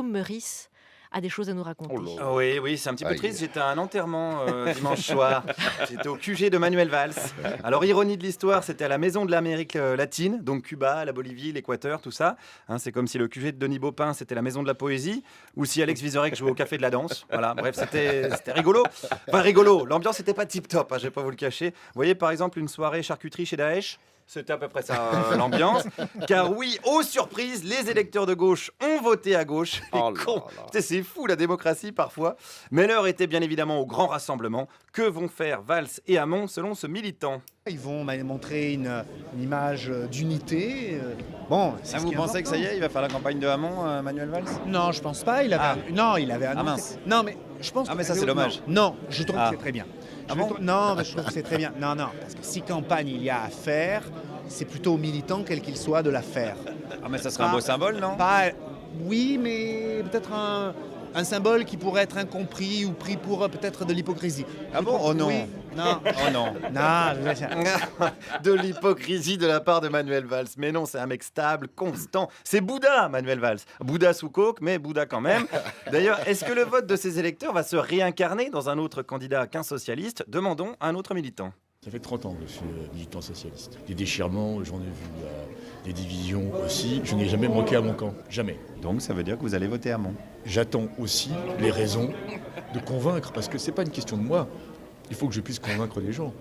Guillaume Meurice a des choses à nous raconter. Oui, c'est un petit peu triste. J'étais à un enterrement dimanche soir. J'étais au QG de Manuel Valls. Alors, ironie de l'histoire, c'était à la Maison de l'Amérique latine, donc Cuba, la Bolivie, l'Équateur, tout ça. Hein, c'est comme si le QG de Denis Baupin, c'était la Maison de la Poésie, ou si Alex Vizorek jouait au Café de la Danse. Voilà, bref, c'était rigolo. Enfin, rigolo. L'ambiance n'était pas tip-top, hein, je vais pas vous le cacher. Vous voyez, par exemple, une soirée charcuterie chez Daesh. C'était à peu près ça l'ambiance. Car oui, aux surprises, les électeurs de gauche ont voté à gauche. C'est fou la démocratie parfois. Mais l'heure était bien évidemment au grand rassemblement. Que vont faire Valls et Hamon selon ce militant? Ils vont montrer une image d'unité. C'est vous pensez que ça y est, il va faire la campagne de Hamon, Manuel Valls? Non, je pense pas. Il avait annoncé. Mince. Non, mais je pense. Mais ça c'est dommage. Non, je trouve que c'est très bien. Bon Je trouve que c'est très bien. Non, parce que si campagne il y a à faire, c'est plutôt aux militants, quel qu'il soit, de la faire. Mais ça serait un beau symbole, non? Oui, mais peut-être un symbole qui pourrait être incompris ou pris pour peut-être de l'hypocrisie. Oh non. Oui. Non. Oh non. De l'hypocrisie de la part de Manuel Valls. Mais non, c'est un mec stable, constant. C'est Bouddha, Manuel Valls. Bouddha sous coke, mais Bouddha quand même. D'ailleurs, est-ce que le vote de ces électeurs va se réincarner dans un autre candidat qu'un socialiste? Demandons à un autre militant. Ça fait 30 ans que je suis militant socialiste. Des déchirements, j'en ai vu, des divisions aussi. Je n'ai jamais manqué à mon camp, jamais. Donc ça veut dire que vous allez voter Hamon? J'attends aussi les raisons de convaincre, parce que c'est pas une question de moi. Il faut que je puisse convaincre les gens.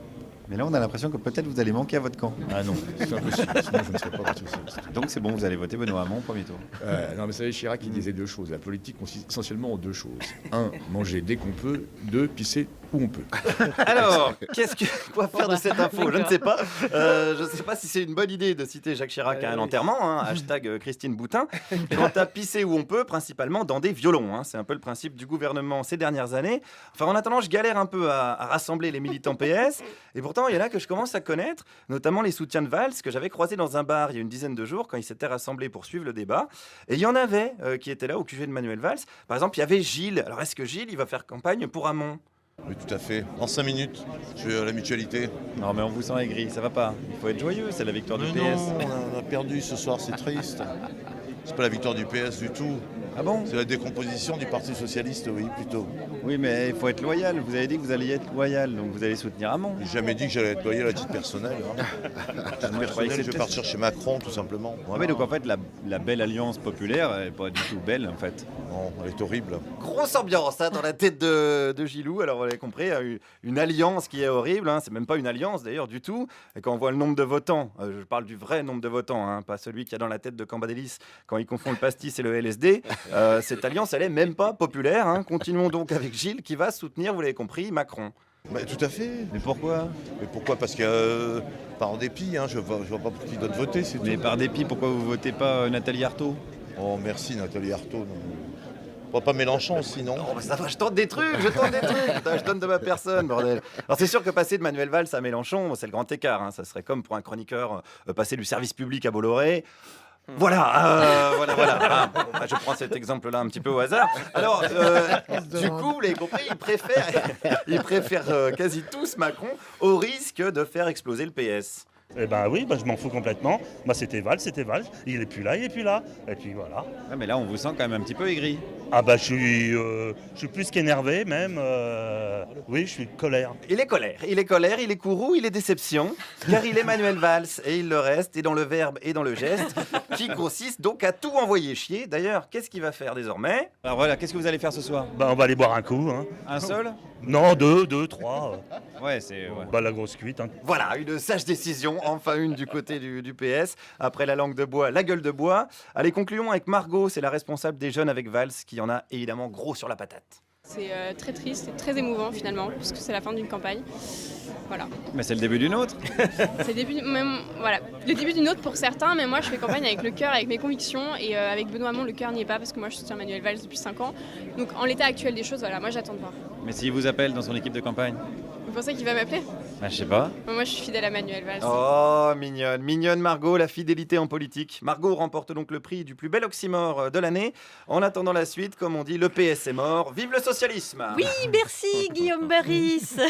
Mais là, on a l'impression que peut-être vous allez manquer à votre camp. Ah non, c'est impossible, sinon je ne serais pas parti socialiste. Donc c'est bon, vous allez voter Benoît Hamon au premier tour. Non, mais vous savez, Chirac, il disait deux choses. La politique consiste essentiellement en deux choses. 1, manger dès qu'on peut. 2, pisser où on peut. Alors, quoi faire de cette info? Je ne sais pas. Je ne sais pas si c'est une bonne idée de citer Jacques Chirac à un enterrement. Hashtag Christine Boutin. Quant à pisser où on peut, principalement dans des violons. C'est un peu le principe du gouvernement ces dernières années. Enfin, en attendant, je galère un peu à rassembler les militants PS. Et pourtant, il y en a que je commence à connaître, notamment les soutiens de Valls, que j'avais croisés dans un bar il y a une dizaine de jours, quand ils s'étaient rassemblés pour suivre le débat. Et il y en avait qui étaient là au QG de Manuel Valls. Par exemple, il y avait Gilles. Alors, est-ce que Gilles, il va faire campagne pour Hamon? Oui, tout à fait. En 5 minutes, je vais à la mutualité. Non, mais on vous sent aigri, ça va pas. Il faut être joyeux, c'est la victoire du PS. Non, on a perdu ce soir, c'est triste. C'est pas la victoire du PS du tout. Ah bon? C'est la décomposition du Parti Socialiste, oui, plutôt. Oui, mais il faut être loyal. Vous avez dit que vous alliez être loyal, donc vous allez soutenir Hamon. J'ai jamais dit que j'allais être loyal à titre personnel. Je vais partir chez Macron, tout simplement. Oui, donc en fait, la belle alliance populaire, elle n'est pas du tout belle, en fait. Non, elle est horrible. Grosse ambiance dans la tête de Gilou. Alors, vous l'avez compris, une alliance qui est horrible. C'est même pas une alliance, d'ailleurs, du tout. Et quand on voit le nombre de votants, je parle du vrai nombre de votants, pas celui qu'il y a dans la tête de Cambadélis quand il confond le pastis et le LSD. Cette alliance, elle est même pas populaire. Continuons donc avec Gilles qui va soutenir, vous l'avez compris, Macron. Tout à fait. Mais pourquoi? Parce que par dépit, je vois pas pour qui d'autre voter. Mais par dépit, pourquoi vous votez pas Nathalie Arthaud? Oh merci Nathalie Arthaud. Pas Mélenchon sinon. Oh, ça va, je tente des trucs. Putain, je donne de ma personne, bordel. Alors c'est sûr que passer de Manuel Valls à Mélenchon, c'est le grand écart. Ça serait comme pour un chroniqueur passer du service public à Bolloré. Voilà. Je prends cet exemple-là un petit peu au hasard. Alors, du coup, vous l'avez compris, ils préfèrent quasi tous Macron au risque de faire exploser le PS. Eh ben oui, je m'en fous complètement. C'était Valls. Il est plus là. Et puis voilà. Mais là, on vous sent quand même un petit peu aigri. Je suis plus qu'énervé même. Oui, je suis colère. Il est colère, il est courroux, il est déception, car il est Manuel Valls, et il le reste, et dans le verbe et dans le geste, qui consiste donc à tout envoyer chier. D'ailleurs, qu'est-ce qu'il va faire désormais? Alors voilà, qu'est-ce que vous allez faire ce soir? On va aller boire un coup. Un seul? Non, deux, trois. Ouais, c'est... La grosse cuite. Voilà, une sage décision, enfin une du côté du PS. Après la langue de bois, la gueule de bois. Allez, concluons avec Margot, c'est la responsable des jeunes avec Valls, qui en a évidemment gros sur la patate. C'est très triste et très émouvant finalement, puisque c'est la fin d'une campagne. Voilà. Mais c'est le début d'une autre. C'est le début d'une autre pour certains, mais moi je fais campagne avec le cœur, avec mes convictions, et avec Benoît Hamon, le cœur n'y est pas, parce que moi je soutiens Manuel Valls depuis 5 ans. Donc en l'état actuel des choses, moi j'attends de voir. Mais s'il vous appelle dans son équipe de campagne? Vous pensez qu'il va m'appeler? Je sais pas. Moi je suis fidèle à Manuel Valls. Oh, mignonne Margot, la fidélité en politique. Margot remporte donc le prix du plus bel oxymore de l'année. En attendant la suite, comme on dit, le PS est mort. Vive le socialisme! Oui, merci Guillaume Meurice.